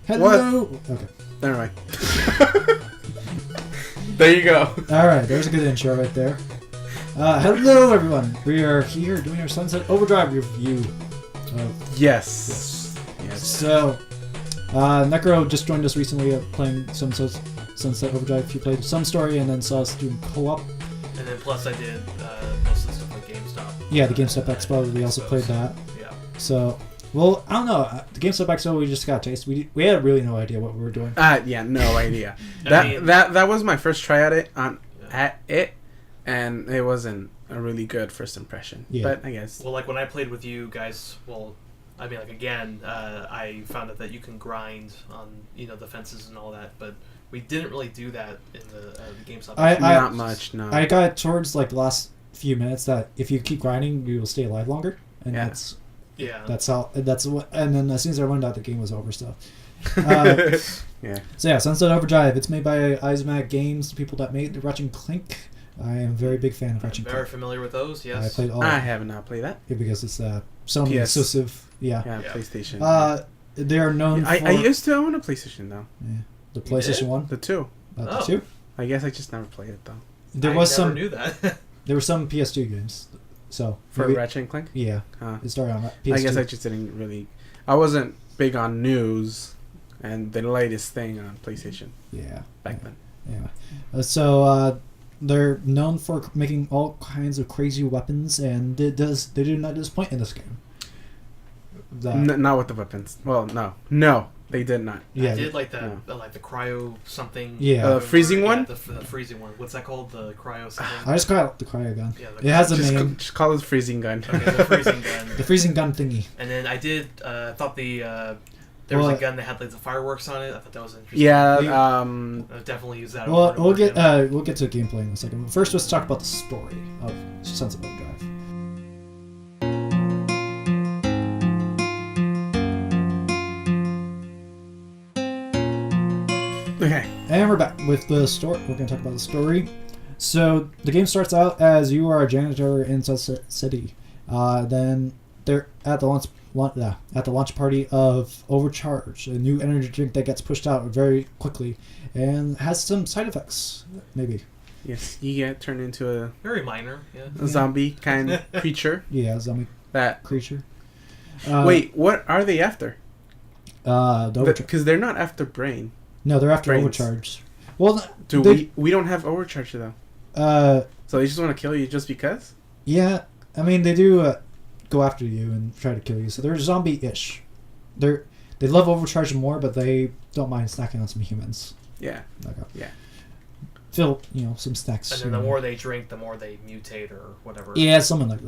Hello. What? Okay. Never mind. There you go. All right, there's a good intro right there. Hello, everyone. We are here doing our Sunset Overdrive review. Yes. So, Necro just joined us recently playing some Sunset Overdrive. He played some story and then saw us do co-op. And then plus I did most of the stuff like GameStop. Yeah, the GameStop Expo. We also played that. Yeah. So, well, I don't know. The GameStop Expo, we just got a taste. We had really no idea what we were doing. Yeah, no idea. that was my first try at it, and it wasn't a really good first impression. Yeah. But I guess. Well, like when I played with you guys, I mean, like again, I found out that you can grind on the fences and all that, but we didn't really do that in the GameStop. Not much. No. I got towards like the last few minutes that if you keep grinding, you will stay alive longer, and that's how. That's what. And then as soon as I went out, the game was over. So. Yeah. So yeah, Sunset Overdrive. It's made by Ismac Games, the people that made Ratchet & Clank. I am a very big fan of Ratchet & Clank. Very familiar with those. Yes. I played all. I have not played that. Yeah, because it's Sony exclusive. Yeah. Yeah. PlayStation. They are known. I used to own a PlayStation though. Yeah. The PlayStation 1. The 2. The 2. I guess I just never played it though. I never knew that. There were some PS2 games. So for Ratchet & Clank. Yeah. It started on PS2. I guess I just didn't really. I wasn't big on news. And the latest thing on PlayStation. Yeah. Back then. Yeah. So they're known for making all kinds of crazy weapons, and they do not disappoint in this game. Not with the weapons. Well, no, they did not. Yeah, I did like the cryo something. Yeah. Freezing one. The freezing one. What's that called? The cryo something. I just call it the cryo gun. Yeah. It has a name. Just call it freezing gun. Okay, the freezing gun. The freezing gun thingy. And then I did thought there was a gun that had like the fireworks on it. I thought that was interesting. Yeah, I'll definitely use that. Well, we'll get to gameplay in a second. But first, let's talk about the story of Sunset Overdrive. Okay. And we're back with the story. We're going to talk about the story. So the game starts out as you are a janitor in Sunset City. Then they're at the launch party of Overcharge, a new energy drink that gets pushed out very quickly and has some side effects, maybe. Yes, you get turned into a very minor, a zombie kind of creature. Yeah, zombie creature. Wait, what are they after? Because they're not after brain. No, they're after Overcharge. Well, we don't have Overcharge though. So they just want to kill you just because? Yeah, I mean they do. Go after you and try to kill you. So they're zombie-ish. They love Overcharge more, but they don't mind snacking on some humans. Yeah. Yeah. Fill, some snacks. And then the more they drink, the more they mutate or whatever. Yeah, something like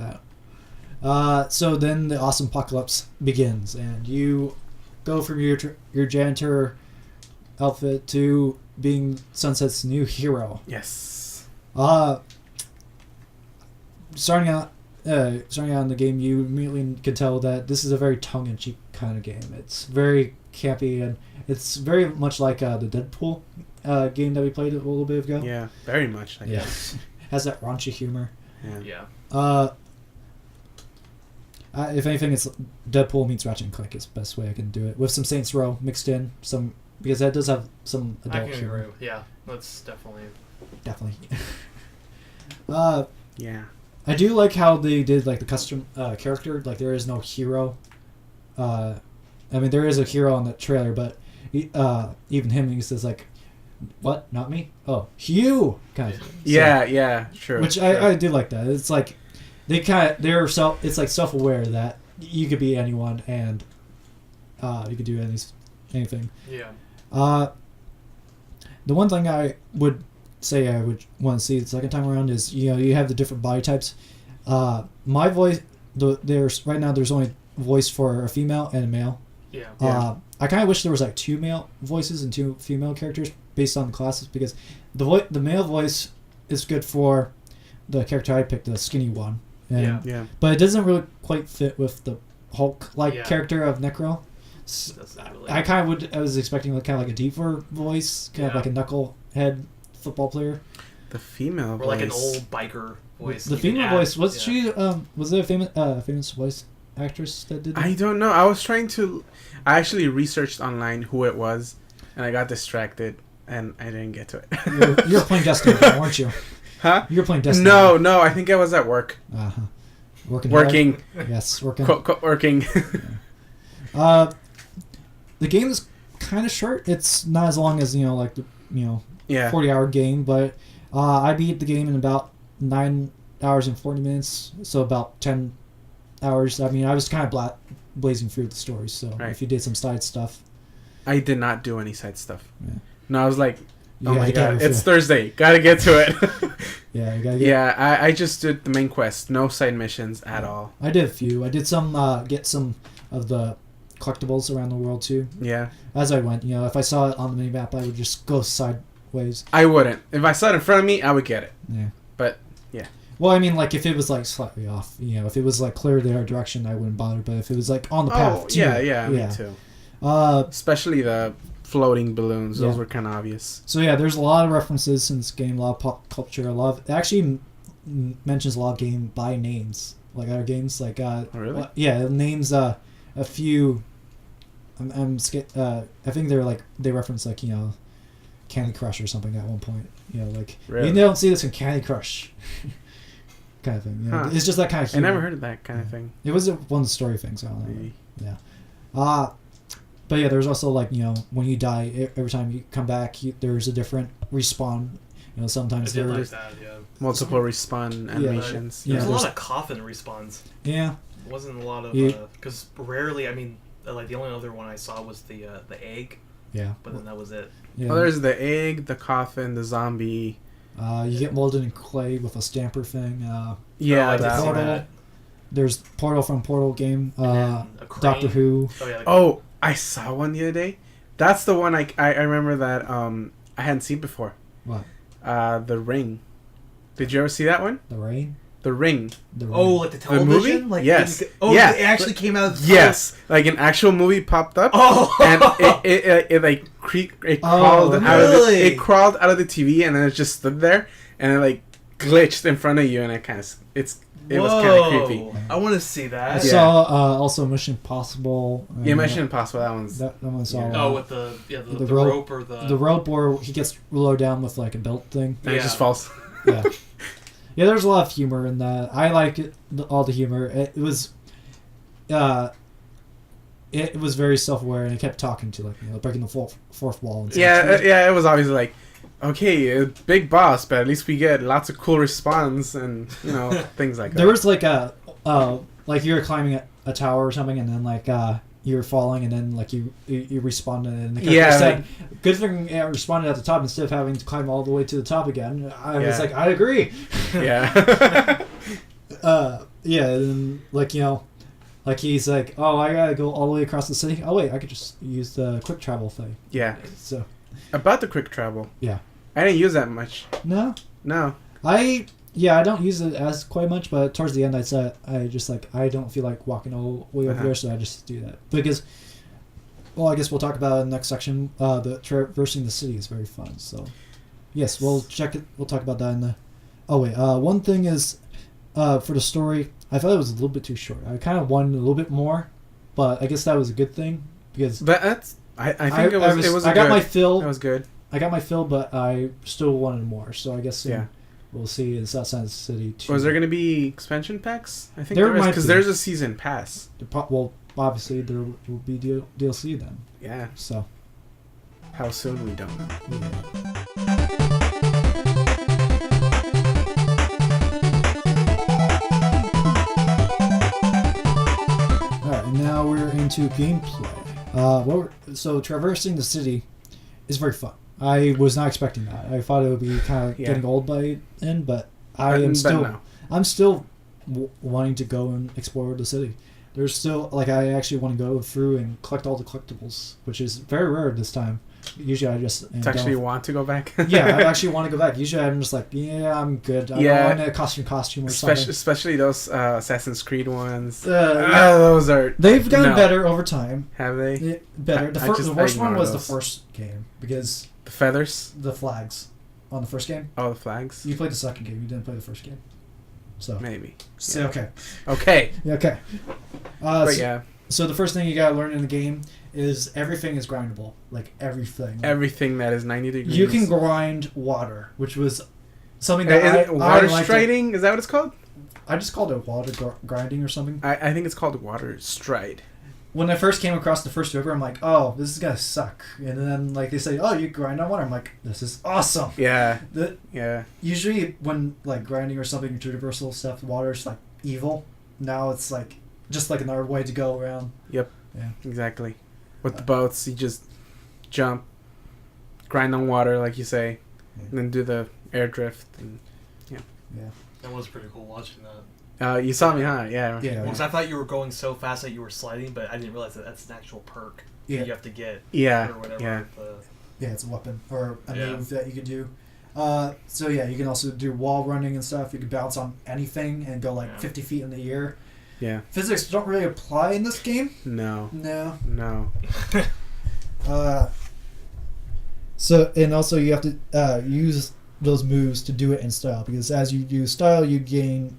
that. So then the awesome apocalypse begins, and you go from your janitor outfit to being Sunset's new hero. Yes. Starting out in the game, you immediately can tell that this is a very tongue-in-cheek kind of game. It's very campy, and it's very much like the Deadpool game that we played a little bit ago. Yeah, very much like that. Has that raunchy humor. Yeah. If anything, it's Deadpool meets Ratchet & Clank is the best way I can do it. With some Saints Row mixed in, because that does have some adult humor. Agree. Yeah, that's definitely. Yeah. I do like how they did like the custom character. Like there is no hero. I mean, there is a hero on the trailer, but even him, he says like, "What? Not me? Oh, Hugh!" Kind of. Yeah, sure. Which I do like that. It's like it's like self-aware that you could be anyone and you could do anything. Yeah. The one thing I would say I would want to see the second time around is you have the different body types. My voice, there's only voice for a female and a male. Yeah. I kind of wish there was like 2 male voices and 2 female characters based on the classes, because the male voice is good for the character I picked, the skinny one. Yeah. But it doesn't really quite fit with the Hulk-like character of Necro. I was expecting kind of like a deeper voice, kind of like a knucklehead football player. The female voice. Or like an old biker voice. The female voice, was she, was there a famous voice actress that did it? I don't know. I actually researched online who it was, and I got distracted, and I didn't get to it. You were playing Destiny, weren't you? Huh? You were playing Destiny. No. I think I was at work. Uh-huh. Working. Yes, working. Working. The game is kind of short. It's not as long as, like the 40-hour game, but I beat the game in about 9 hours and 40 minutes, so about 10 hours. I mean, I was kind of blazing through the story, so if you did some side stuff. I did not do any side stuff. Yeah. No, I was like, oh my god, it's it. Thursday. Gotta get to it. Yeah, you gotta get I just did the main quest. No side missions at all. I did a few. I did some, get some of the collectibles around the world, too. Yeah. As I went, if I saw it on the minimap, I would just go sideways. I wouldn't. If I saw it in front of me, I would get it. Yeah. But, yeah. Well, I mean, like, if it was, like, slightly off, if it was, like, clear their direction, I wouldn't bother. But if it was, like, on the path, too. Yeah, me too. Especially the floating balloons. Those were kind of obvious. So, yeah, there's a lot of references in this game, a lot of pop culture. It actually mentions a lot of game by names, like other games. Like, oh, really? Yeah, it names a few. I think they reference, like, Candy Crush or something at one point. Really? You don't see this in Candy Crush. Kind of thing. Huh. It's just that kind of humor. I never heard of that kind of thing. It was one of the story things. I don't know. Maybe. Yeah. But yeah, there's also, like, when you die, every time you come back, there's a different respawn. Sometimes I did there's like that, yeah. Multiple respawn animations. Yeah, There's a there's- lot of coffin respawns. Yeah. It wasn't a lot of because rarely. I mean, like the only other one I saw was the egg. Yeah. But then that was it. Yeah. Well, there's the egg, the coffin, the zombie. You get molded in clay with a stamper thing. I that did see one. that. There's Portal from Portal game. And then a crane. Doctor Who. Oh yeah. Oh, I saw one the other day. That's the one I remember that I hadn't seen before. What? The Ring. Did you ever see that one? The Rain? The Ring. The Rain. Oh, like the television? movie? Like Yes. It Yeah. actually came out of the Yes, like an actual movie popped up. Oh. And it like crawled out of really? it crawled out of the TV and then it just stood there and it like glitched in front of you and it was kind of creepy. I want to see I that. Yeah. saw also Mission Impossible. Yeah, Mission Impossible. That one's That one saw. Oh, with the rope or the rope where he gets low down with, like, a belt thing. and it just falls. Yeah. Yeah, there's a lot of humor in that. I like it, all the humor. It was very self-aware, and it kept talking to, like, breaking the fourth wall. And stuff. It was obviously like, okay, a big boss, but at least we get lots of cool response and things like that. There was like like you were climbing a tower or something, and then like you were falling, and then like you responded, and the character said, "Good thing I responded at the top instead of having to climb all the way to the top again." I was like, I agree. Yeah. And like like he's like, oh, I gotta go all the way across the city. Oh wait, I could just use the quick travel thing. Yeah. So. About the quick travel. Yeah. I didn't use that much. No. I don't use it as quite much, but towards the end I said I don't feel like walking all the way over there, so I just do that. Because, well, I guess we'll talk about it in the next section. The traversing the city is very fun, so yes, we'll check it. We'll talk about that in the. Oh wait, one thing is, for the story, I thought it was a little bit too short. I kind of wanted a little bit more, but I guess that was a good thing because. That's. I think it was. I got my fill. It was good. I got my fill, but I still wanted more. So I guess we'll see in Southside of the City 2. Was there going to be expansion packs? I think there is might because be. there's a season pass. Well, obviously there will be DLC then. Yeah. So. How soon we don't know. Yeah. All right, and now we're into gameplay. So traversing the city is very fun. I was not expecting that. I thought it would be kind of getting old by then, but I'm still wanting to go and explore the city. There's still, like, I actually want to go through and collect all the collectibles, which is very rare this time. Usually I just... want to go back? Yeah, I actually want to go back. Usually I'm just like, yeah, I'm good. I want a costume or something. Especially those Assassin's Creed ones. Those are... They've gotten better over time. Have they? Better. The worst one was the first game, because... The feathers? The flags on the first game. Oh, the flags? You played the second game. You didn't play the first game. So maybe. So, yeah. Okay. Yeah, okay. But yeah. So the first thing you gotta learn in the game is everything is grindable. Like everything. Everything that is 90 degrees. You can grind water, which was something that water striding? Is that what it's called? I just called it water grinding or something. I think it's called water stride. When I first came across the first river, I'm like, oh, this is gonna suck. And then like they say, oh, you grind on water. I'm like, this is awesome. Yeah. Yeah. Usually when like grinding or something universal stuff, water's like evil. Now it's like just like another way to go around. Yep. Yeah. Exactly. With the boats, you just jump, grind on water, like you say, and then do the air drift. And yeah. That was pretty cool watching that. You saw me, huh? Yeah. Yeah. Because I thought you were going so fast that you were sliding, but I didn't realize that that's an actual perk that you have to get. Yeah. Or whatever. Yeah. Yeah, it's a weapon or a move that you can do. So yeah, you can also do wall running and stuff. You can bounce on anything and go like 50 feet in the air. Yeah. Physics don't really apply in this game. No. So and also you have to use those moves to do it in style, because as you do style, you gain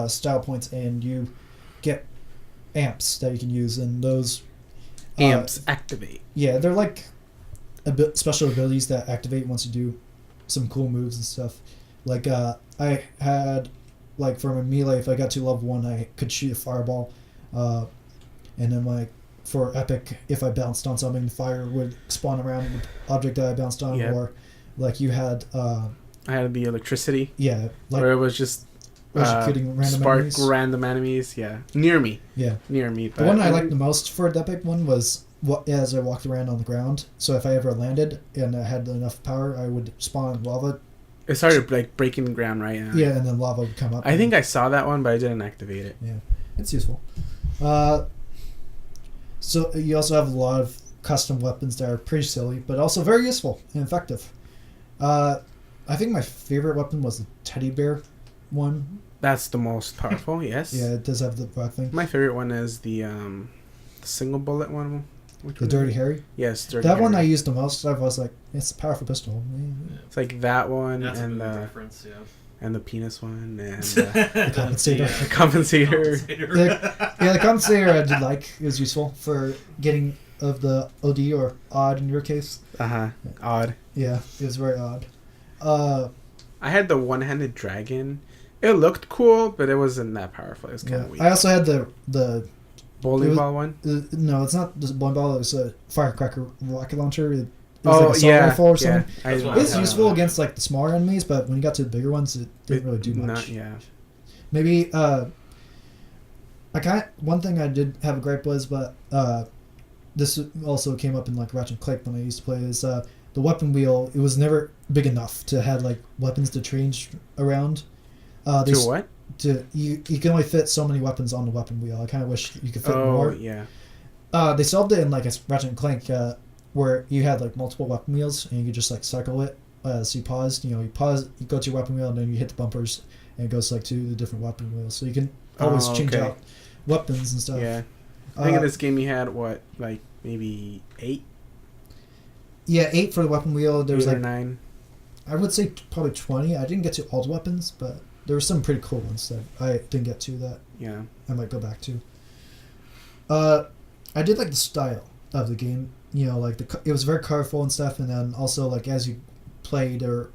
style points and you get amps that you can use, and those amps activate. Yeah, they're like special abilities that activate once you do some cool moves and stuff. Like I had, like for my melee, if I got to level 1, I could shoot a fireball, and then like for epic, if I bounced on something, the fire would spawn around the object that I bounced on. Or like you had I had the electricity. Yeah, like, where it was just random random enemies. Yeah, near me. The one I liked the most for the epic one was as I walked around on the ground. So if I ever landed and I had enough power, I would spawn lava. It started like breaking the ground, right? Yeah, and then lava would come up. I think I saw that one, but I didn't activate it. Yeah, it's useful. So you also have a lot of custom weapons that are pretty silly, but also very useful and effective. I think my favorite weapon was the teddy bear one. That's the most powerful, yes. Yeah, it does have the black thing. My favorite one is the single bullet one. The Dirty Harry? Yes, Dirty That Harry. one I used the most. I was like, it's a powerful pistol. Yeah. It's like that one and reference, and the penis one and the compensator. The compensator. The compensator I did like. It was useful for getting of the OD or odd in your case. Odd. Yeah, it was very odd. I had the one-handed dragon. It looked cool, but it wasn't that powerful. It was kind of weak. I also had the bowling ball one. No, it's not just bowling ball. It was a firecracker rocket launcher. It was like a assault rifle or something. It was useful against like the smaller enemies, but when you got to the bigger ones, it didn't really do much. Maybe one thing I did have a gripe was, but this also came up in like Ratchet and Clank when I used to play, is the weapon wheel. It was never big enough to have like weapons to change around. You can only fit so many weapons on the weapon wheel. I kind of wish you could fit more. They solved it in like a Ratchet and Clank where you had like multiple weapon wheels and you could just like cycle it. So you paused. You pause. You go to your weapon wheel and then you hit the bumpers and it goes like to the different weapon wheels. So you can always change out weapons and stuff. Yeah. I think in this game you had like maybe 8. Yeah, 8 for the weapon wheel. There was like 9. I would say probably 20. I didn't get to all the weapons, but there were some pretty cool ones that I didn't get to that I might go back to. I did like the style of the game. Like it was very colorful and stuff, and then also like as you played or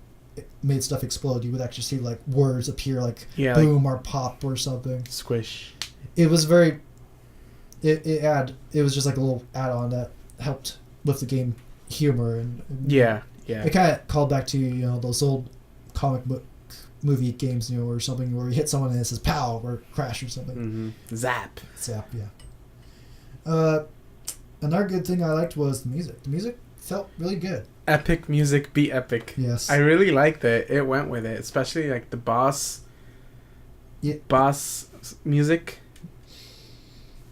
made stuff explode, you would actually see like words appear like boom or pop or something. Squish. It was very. It was just like a little add-on that helped with the game humor and it kind of called back to those old comic book movie games or something where you hit someone and it says pow or crash or something. Zap, another good thing I liked was the music felt really good. Epic music be epic. Yes, I really liked it. It went with it, especially like the boss music.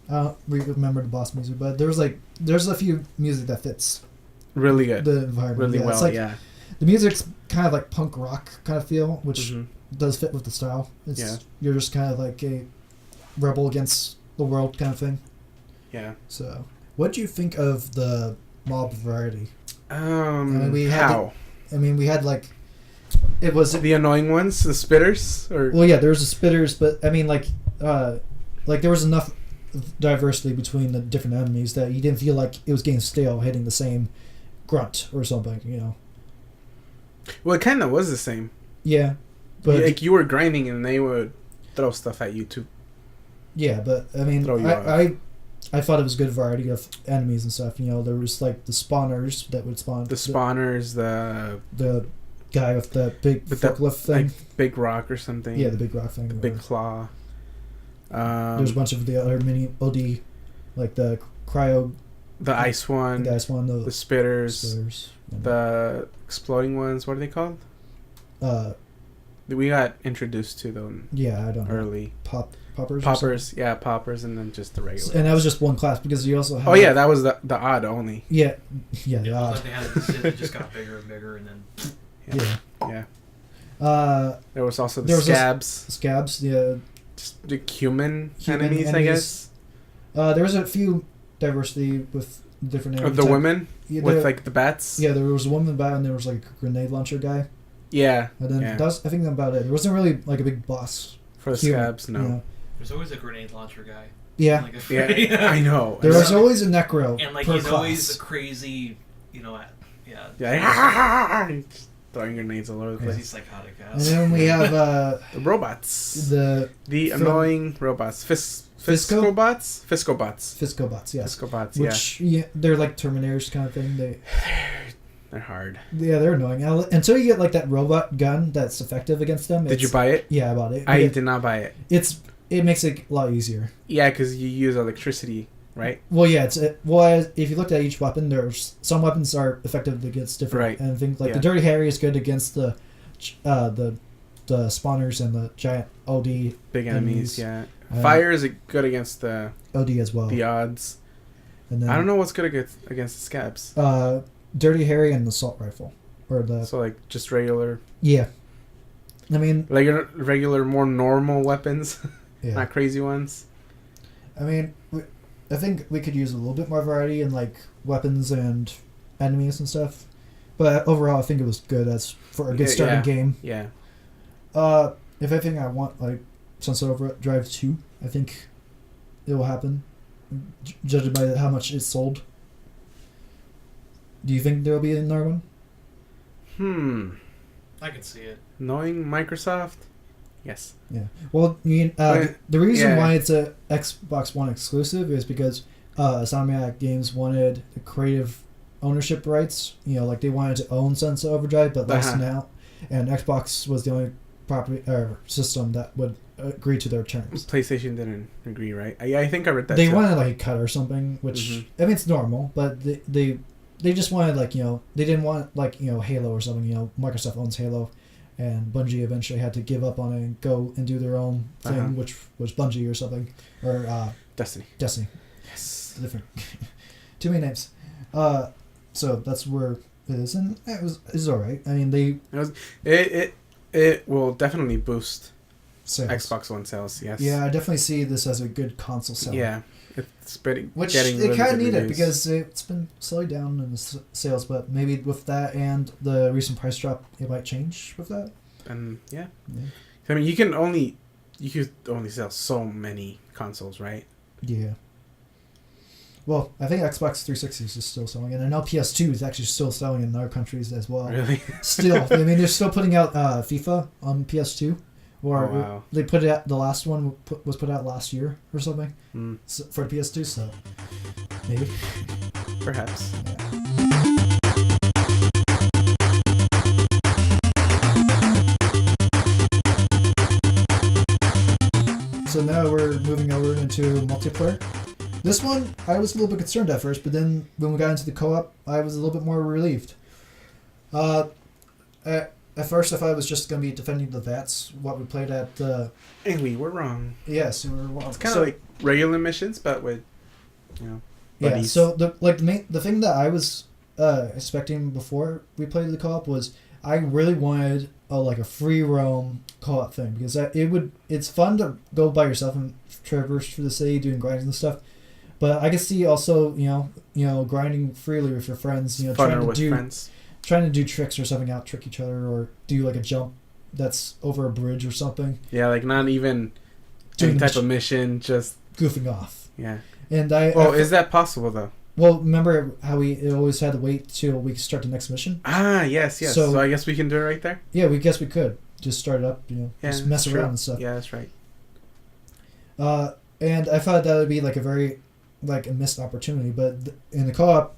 I don't remember the boss music, but there's a few music that fits really good, the environment really well. It's like, the music's kind of like punk rock kind of feel, which does fit with the style. You're just kind of like a rebel against the world kind of thing. Yeah. So, what do you think of the mob variety? We had like it was the annoying ones, the spitters, or well, yeah, there was the spitters, but I mean, like there was enough diversity between the different enemies that you didn't feel like it was getting stale hitting the same grunt or something, you know. Well, it kind of was the same. Yeah, but like you were grinding and they would throw stuff at you too. Yeah, but I mean, I thought it was a good variety of enemies and stuff. You know, there was like the spawners that would spawn. The spawners, the guy with the big forklift thing, like big rock or something. Yeah, the big rock thing. The big claw. There's a bunch of the other mini OD, like the cryo. The ice one. The ice one. The spitters. The exploding ones. What are they called? We got introduced to them. Yeah, I don't know. Early. Poppers. Yeah, poppers, and then just the regular. And that was just one class because you also had. Oh yeah, that was the odd only. Yeah, the odd. Like they had it just got bigger and bigger, and then. Yeah. There was also the scabs. Scabs, yeah. Just the human enemies, I guess. There was a few diversity with different enemies. The women with like the bats. Yeah, there was a woman bat, and there was like a grenade launcher guy. Yeah. And then I think that's about it. There wasn't really like a big boss. For the scabs, no. You know. There's always a grenade launcher guy. Yeah. Like yeah, I know. There was always a necro. And like per he's class. always a crazy, you know, Just throwing grenades all over the place. Crazy psychotic ass. And then we have the robots. The annoying robots. Fiscobots? Fiscobots, yeah. Fiscobots, Which, they're like Terminators kind of thing. They're hard. Yeah, they're annoying. Until you get like that robot gun that's effective against them. Did you buy it? Yeah, I bought it. I did not buy it. It makes it a lot easier. Yeah, because you use electricity, right? Well, yeah. If you looked at each weapon, there's some weapons are effective against different. Right. And things like the Dirty Harry is good against the spawners and the giant OD big enemies. Yeah. Fire is good against the OD as well. The odds. And then, I don't know what's good against the scabs. Dirty Harry and the assault rifle, so like just regular. Yeah. I mean, like regular, more normal weapons, not crazy ones. I mean, I think we could use a little bit more variety in like weapons and enemies and stuff, but overall, I think it was good for a good starting game. Yeah. If anything, I want like Sunset Overdrive 2. I think it will happen, judging by how much it sold. Do you think there will be another one? I can see it. Knowing Microsoft, yes. Yeah. Well, the reason why it's a Xbox One exclusive is because Insomniac Games wanted the creative ownership rights. You know, like they wanted to own Sunset Overdrive, but licensed out, and Xbox was the only property or system that would agree to their terms. PlayStation didn't agree, right? I think I read that. They wanted like a cut or something, which I mean it's normal, but they just wanted like they didn't want like Halo or something. Microsoft owns Halo, and Bungie eventually had to give up on it and go and do their own thing, which was Bungie or something, or Destiny. Yes, different. Too many names. So that's where it is, and it's all right. I mean it will definitely boost sales. Xbox One sales. Yes. Yeah, I definitely see this as a good console seller. Yeah. It's getting they kind of need it because it's been slowing down in the sales, but maybe with that and the recent price drop, it might change with that. And I mean, you could only sell so many consoles, right? Yeah. Well, I think Xbox 360 is still selling, and I know PS2 is actually still selling in other countries as well. Really? Still, I mean, they're still putting out FIFA on PS2. Or they put it out, the last one was put out last year or something for PS2, so maybe. Perhaps. Yeah. So now we're moving over into multiplayer. This one, I was a little bit concerned at first, but then when we got into the co-op, I was a little bit more relieved. At first, I thought it was just going to be defending the VATS, what we played at the... And we were wrong. Yes, we were wrong. It's kind of like regular missions, but with, buddies. Yeah, so the thing that I was expecting before we played the co-op was I really wanted a free roam co-op thing, because it's fun to go by yourself and traverse through the city doing grinds and stuff, but I can see also, grinding freely with your friends, funner with friends. trying to do tricks or something, out trick each other, or do like a jump that's over a bridge or something. Yeah, like not even doing any type of mission, just goofing off. Yeah. And is that possible though? Well, remember how we always had to wait till we could start the next mission? Ah, yes. So I guess we can do it right there? Yeah, we could. Just start it up, just mess around and stuff. Yeah, that's right. And I thought that would be like a very, like a missed opportunity. But in the co-op,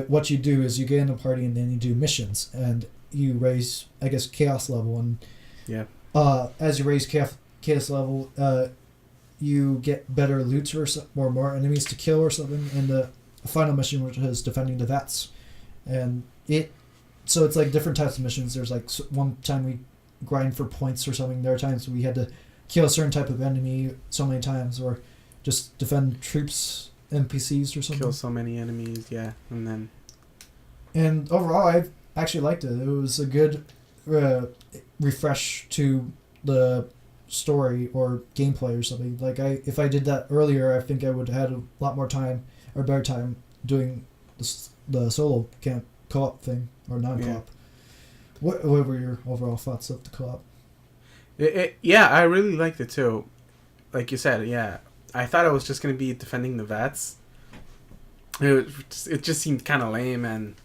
what you do is you get in a party and then you do missions. And you raise, I guess, chaos level. And as you raise chaos level, you get better loot or more enemies to kill or something. And the final mission, which is defending the vats. And so it's like different types of missions. There's like one time we grind for points or something. There are times we had to kill a certain type of enemy so many times, or just defend troops, NPCs or something. Kill so many enemies, And overall, I actually liked it. It was a good refresh to the story or gameplay or something. Like if I did that earlier, I think I would have had a lot more time or better time doing the solo co-op thing or non-co-op. Yeah. What were your overall thoughts of the co-op? I really liked it too. Like you said, I thought it was just going to be defending the vats. It just seemed kind of lame, and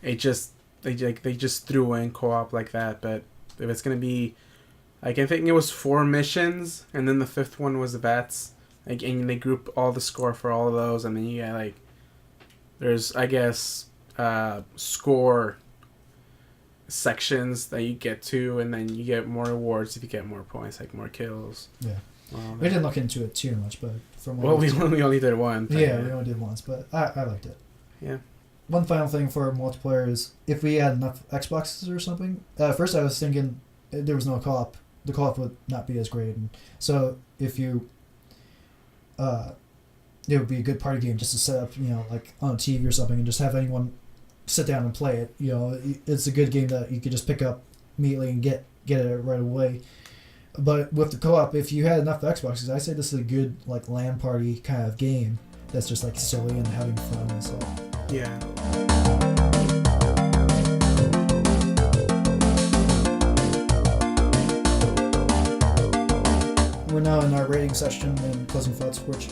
they just threw in co-op like that. But if it's going to be, like, I think it was 4 missions, and then the 5th one was the vats. Like, and they group all the score for all of those, and then you get like, there's, I guess, score sections that you get to, and then you get more rewards if you get more points, like more kills. Yeah. We didn't look into it too much, but from what we only did one. Yeah, we only did once, but I liked it. Yeah. One final thing for multiplayer is if we had enough Xboxes or something. First, I was thinking there was no co-op. The co-op would not be as great, and so if you, it would be a good party game just to set up, like on a TV or something, and just have anyone sit down and play it. It's a good game that you could just pick up immediately and get it right away. But with the co-op, if you had enough Xboxes, I say this is a good like LAN party kind of game that's just like silly and having fun and stuff. Yeah. We're now in our rating section and closing thoughts, which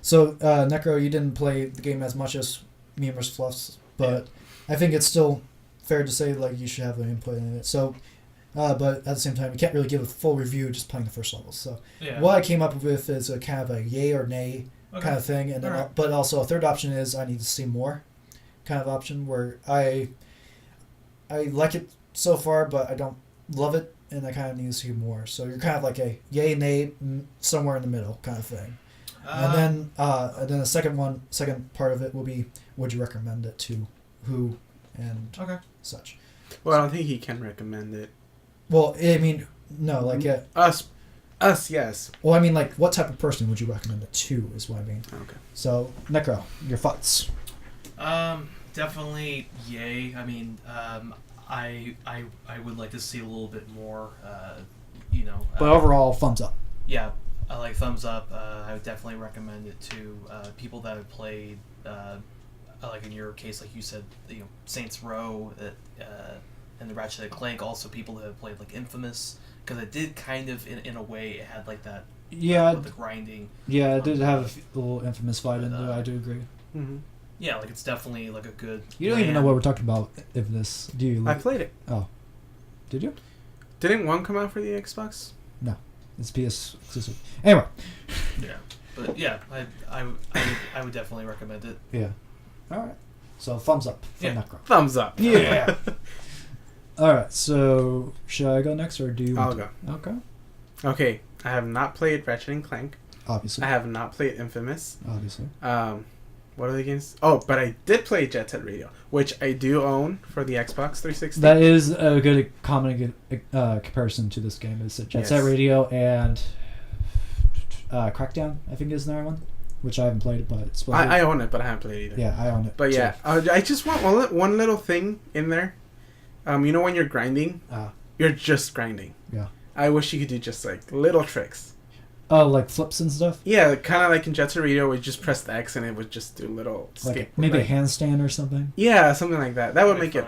so Necro, you didn't play the game as much as me and Mr. Fluffs, but I think it's still fair to say like you should have an input in it. So, but at the same time, you can't really give a full review just playing the first level. So, what I came up with is a kind of a yay or nay kind of thing, and then, but also a third option is I need to see more kind of option where I like it so far, but I don't love it, and I kind of need to see more. So you're kind of like a yay, nay, somewhere in the middle kind of thing. And then the second part of it will be, would you recommend it to who and such. Well, I don't think he can recommend it. Well, I mean, no, like us, yes. Well, I mean, like, what type of person would you recommend it to? Is what I mean. Okay. So, Necro, your thoughts? Definitely yay. I mean, I would like to see a little bit more. But overall, thumbs up. Yeah, I like thumbs up. I would definitely recommend it to people that have played. Like in your case, like you said, Saints Row, and the Ratchet & Clank. Also, people that have played like Infamous, because it did kind of, in a way, it had like that. Yeah. With the grinding. Yeah, it did have a little Infamous vibe in there. I do agree. Mm-hmm. Yeah, like it's definitely like a good. You don't even know what we're talking about. Infamous, do you? I played it. Oh, did you? Didn't one come out for the Xbox? No, it's PS exclusive. Anyway. Yeah, but yeah, I would definitely recommend it. Yeah. All right. So thumbs up for Necro. Thumbs up. Yeah. All right. So should I go next, or do you? I'll go. Okay. Okay. I have not played Ratchet & Clank. Obviously. I have not played Infamous. Obviously. What are the games? Oh, but I did play Jet Set Radio, which I do own for the Xbox 360. That is a good common comparison to this game. Is Jet Set Radio and Crackdown, I think is another one, which I haven't played, but it's. I own it, but I haven't played it either. Yeah, I own it. But yeah, I just want one little thing in there. When you're grinding, you're just grinding. Yeah. I wish you could do just like little tricks. Oh, like flips and stuff. Yeah, kind of like in Jet Set Radio, where you just press the X and it would just do little Like maybe a handstand or something. Yeah, something like that. That would make it.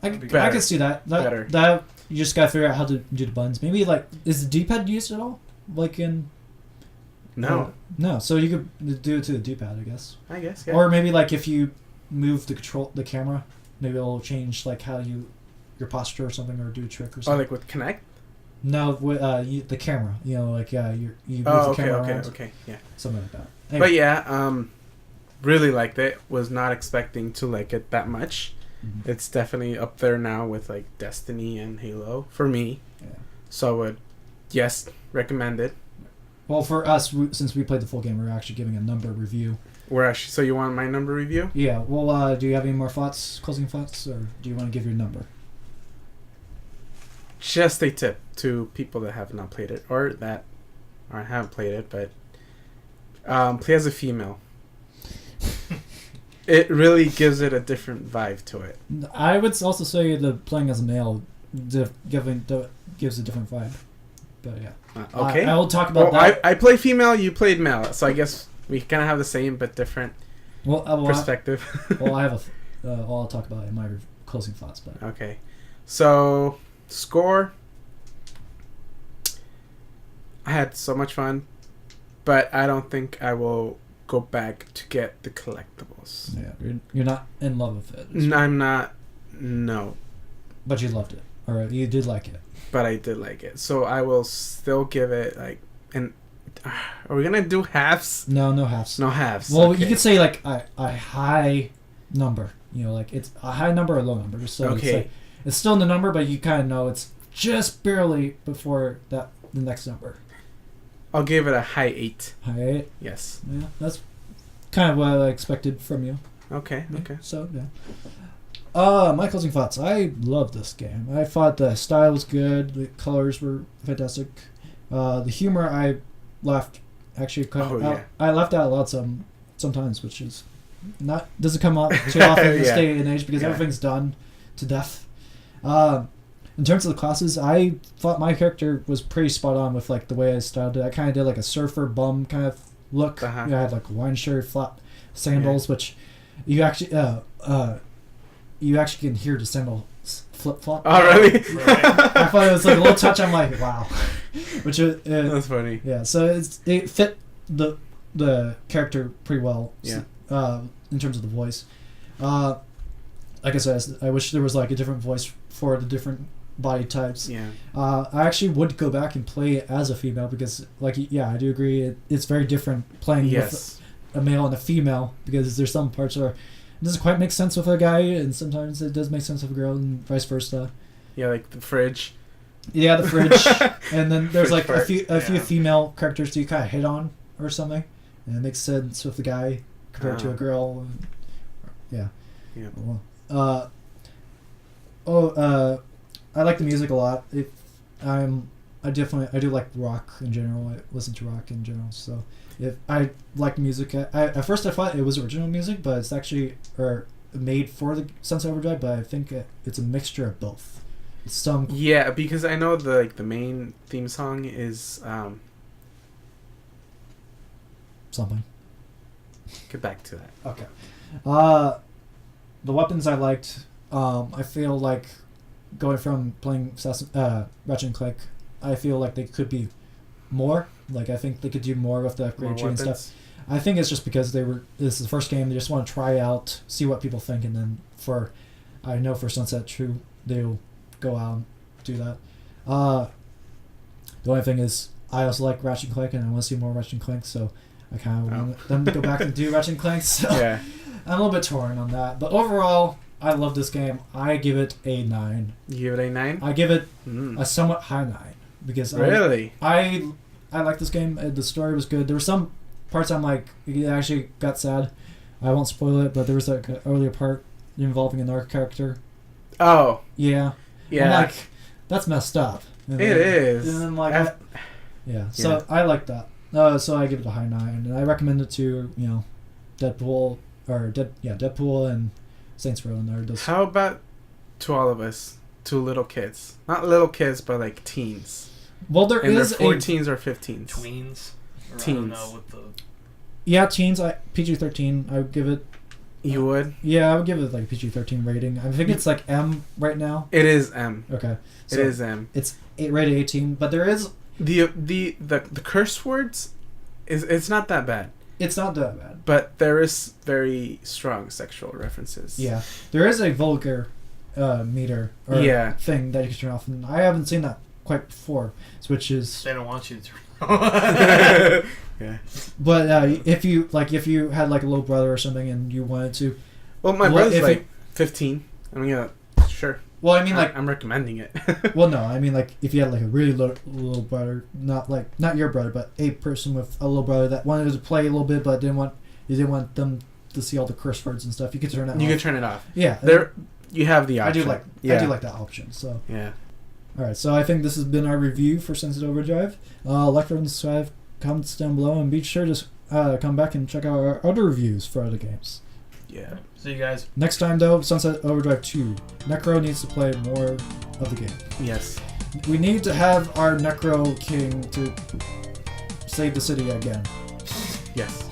I better. can see that. Better. That you just gotta figure out how to do the buttons. Maybe like is the D-pad used at all? Like in No. no. So you could do it to the D-pad, I guess. I guess. Yeah. Or maybe like if you move the camera, maybe it'll change like how your posture or something, or do a trick or Or something. like with Kinect. No, with the camera. You know, like you move Oh, the okay, camera around, okay, yeah. something like that. Anyway. But yeah, really liked it. Was not expecting to like it that much. Mhm. It's definitely up there now with like Destiny and Halo for me. Yeah. So I would, yes, recommend it. Well, for us, since we played the full game, we're actually giving a number review. We're actually. So you want my number review? Yeah. Well, do you have any more thoughts, closing thoughts, or do you want to give your number? Just a tip to people that have not played it or haven't played it, but play as a female. It really gives it a different vibe to it. I would also say the playing as a male gives a different vibe. But yeah. Okay. I will talk about Well, that. I play female, you played male, so I guess we kind of have the same but different perspective. I have I'll talk about it in my closing thoughts. But Okay. So, score. I had so much fun, but I don't think I will go back to get the collectibles. yeah, you're not in love with it. I'm not. No. But you loved it. Or you did like it. But I did like it. So I will still give it like are we gonna do halves? No halves. No halves. Well, okay. you could say like a high number. You know, like it's a high number or low number. Just so Okay. it's still in the number, but you kind of know it's just barely before the next number. I'll give it a high 8. High 8. Yes. Yeah, that's kind of what I expected from you. Okay. Yeah, Okay. So yeah. My closing thoughts. I love this game. I thought the style was good. The colors were fantastic. The humor, I laughed actually. I laughed out loud sometimes, which is doesn't come up too often in this Yeah. day and age because everything's done to death. In terms of the classes, I thought my character was pretty spot on with like the way I styled it. I kind of did like a surfer bum kind of look. Uh-huh. I had like a wine shirt, flat sandals, which you actually can hear the sandal flip flop. Oh, really? I thought it was like a little touch. I'm like, wow, which That's funny. yeah. So it fit the character pretty well. Yeah. In terms of the voice, like I said, I wish there was like a different voice for the different body types. Yeah. I actually would go back and play as a female because, like, yeah, I do agree. It's very different playing with a male and a female because there's some parts where it doesn't quite make sense with a guy, and sometimes it does make sense with a girl, and vice versa. Yeah, like the fridge. Yeah, the fridge, and then there's Fridge like part. a few female characters do you kind of hit on or something, and it makes sense with the guy compared to a girl. Yeah. Yeah. Well, I like the music a lot. I do like rock in general. I listen to rock in general. So if I like music, at first I thought it was original music, but it's actually made for the Sunset Overdrive. But I think it's a mixture of both. Some Yeah, because I know the main theme song is something. Get back to that. Okay. The weapons I liked. I feel like going from playing Ratchet and Clank, I feel like they could be more. Like I think they could do more with the upgrade tree and stuff. I think it's just because this is the first game. They just want to try out, see what people think, and then for Sunset True, they'll go out and do that. The only thing is, I also like Ratchet and Clank, and I want to see more Ratchet and Clank, so I kind of want them to go back and do Ratchet and Clank. So Yeah. I'm a little bit torn on that, but overall, I love this game. I give it a 9. You give it a 9? I give it a somewhat high 9 because Really? I like this game. The story was good. There were some parts I'm like, it actually got sad. I won't spoil it, but there was like an earlier part involving another character. Oh. Yeah. Yeah. I'm like, that's messed up. And It is. And then like, yeah. So I like that. So I give it a high 9, and I recommend it to Deadpool and Saints Row. And How about to all of us, to little kids? Not little kids, but like teens. Well, there And they're is 14s or 15s. Tweens. Or I Teens. don't know what the. Yeah, teens. PG-13. I would give it. You would? Yeah, I would give it like PG-13 rating. I think it's like M right now. It is M. Okay. It is M. It's rated 18, but there is. The curse words, it's not that bad. It's not that bad. But there is very strong sexual references. Yeah, there is a vulgar meter or thing that you can turn off, and I haven't seen that quite before, which is. They don't want you to turn. Yeah. But if you had like a little brother or something, and you wanted to. Well, my brother's like 15. I mean, yeah, sure. Well, I mean, like I'm recommending it. Well, no, I mean, like if you had like a really little brother, not your brother, but a person with a little brother that wanted to play a little bit, but didn't want them to see all the curse words and stuff. You could turn it off. You can turn it off. Yeah. You have the option. I do like that option. So. Yeah. All right, so I think this has been our review for Sunset Overdrive. Like and subscribe, comments down below, and be sure to come back and check out our other reviews for other games. Yeah. See you guys. Next time, though, Sunset Overdrive 2. Necro needs to play more of the game. Yes. We need to have our Necro King to save the city again. Yes.